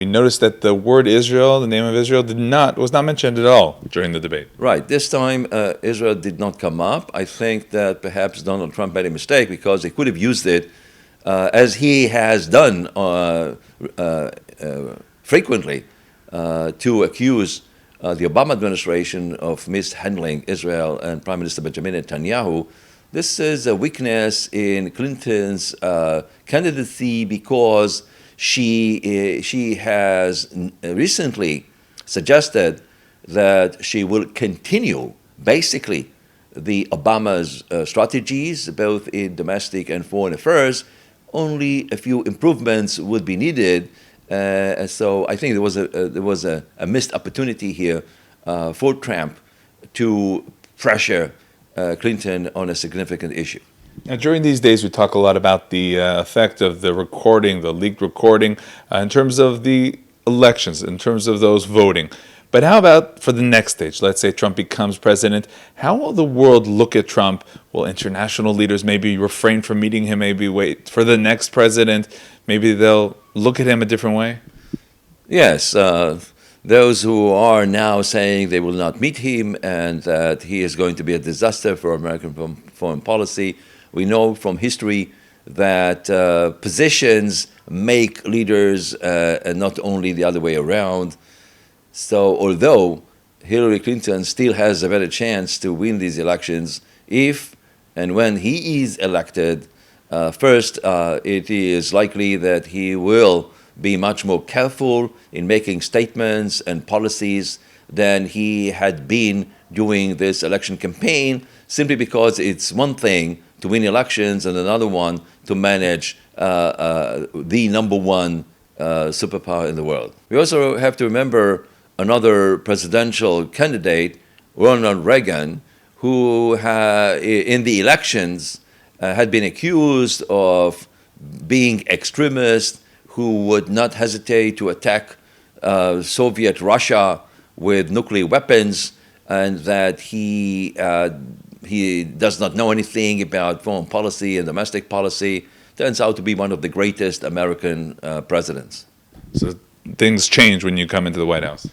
notice that the word Israel, the name of Israel, was not mentioned at all during the debate. Right. This time, Israel did not come up. I think that perhaps Donald Trump made a mistake because he could have used it as he has done frequently to accuse the Obama administration of mishandling Israel and Prime Minister Benjamin Netanyahu. This is a weakness in Clinton's candidacy because she has recently suggested that she will continue basically the Obama's strategies both in domestic and foreign affairs. Only a few improvements would be needed. So I think there was a missed opportunity here for Trump to pressure Clinton on a significant issue. Now, during these days, we talk a lot about the effect of the recording, the leaked recording, in terms of the elections, in terms of those voting. But how about for the next stage? Let's say Trump becomes president. How will the world look at Trump? Will international leaders maybe refrain from meeting him, maybe wait for the next president? Maybe they'll look at him a different way? Yes. Those who are now saying they will not meet him and that he is going to be a disaster for American foreign policy. We know from history that positions make leaders and not only the other way around. So although Hillary Clinton still has a better chance to win these elections, if and when he is elected, first, it is likely that he will be much more careful in making statements and policies than he had been during this election campaign, simply because it's one thing to win elections and another one to manage the number one superpower in the world. We also have to remember another presidential candidate, Ronald Reagan, who in the elections had been accused of being extremist, who would not hesitate to attack Soviet Russia with nuclear weapons, and that he does not know anything about foreign policy and domestic policy. Turns out to be one of the greatest American presidents. So things change when you come into the White House.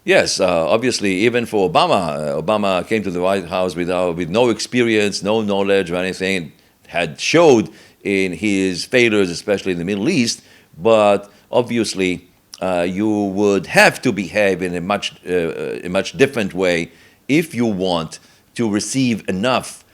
Yes, obviously, even for Obama. Obama came to the White House with no experience, no knowledge or anything. Had showed in his failures, especially in the Middle East. But obviously, you would have to behave in a much different way if you want to receive enough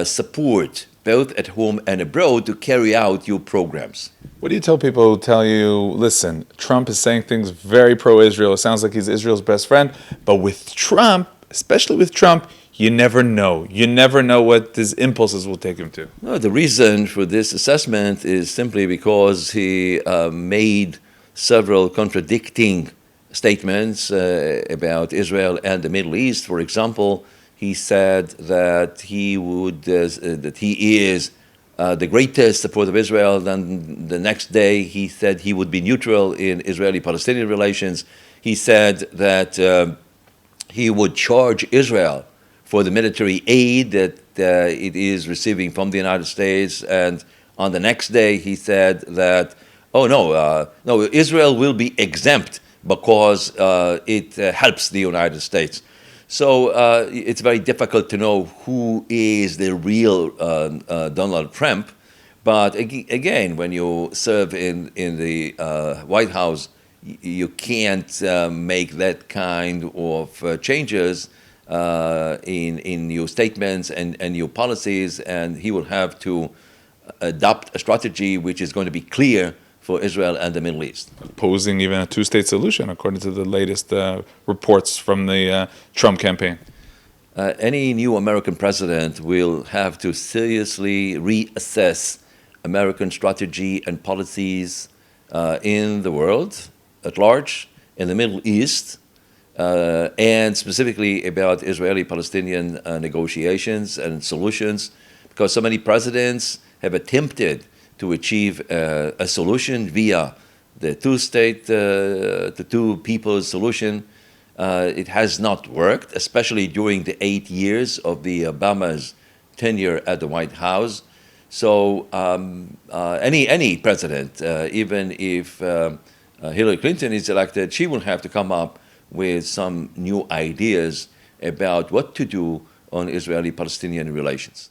support, both at home and abroad, to carry out your programs. What do you tell people who tell you, listen, Trump is saying things very pro-Israel. It sounds like he's Israel's best friend. But with Trump, especially with Trump, you never know. You never know what his impulses will take him to. No, the reason for this assessment is simply because he made several contradicting statements about Israel and the Middle East. For example, he said that he is the greatest supporter of Israel. Then the next day, he said he would be neutral in Israeli-Palestinian relations. He said that he would charge Israel for the military aid that it is receiving from the United States. And on the next day, he said that, no, Israel will be exempt because it helps the United States. So it's very difficult to know who is the real Donald Trump. But again, when you serve in the White House, you can't make that kind of changes in your statements and your policies, and he will have to adopt a strategy which is going to be clear for Israel and the Middle East. Posing even a two-state solution, according to the latest reports from the Trump campaign. Any new American president will have to seriously reassess American strategy and policies in the world at large, in the Middle East, and specifically about Israeli-Palestinian negotiations and solutions, because so many presidents have attempted to achieve a solution via the two-state, the two-peoples solution. It has not worked, especially during the 8 years of the Obama's tenure at the White House. So any president, even if Hillary Clinton is elected, she will have to come up with some new ideas about what to do on Israeli-Palestinian relations.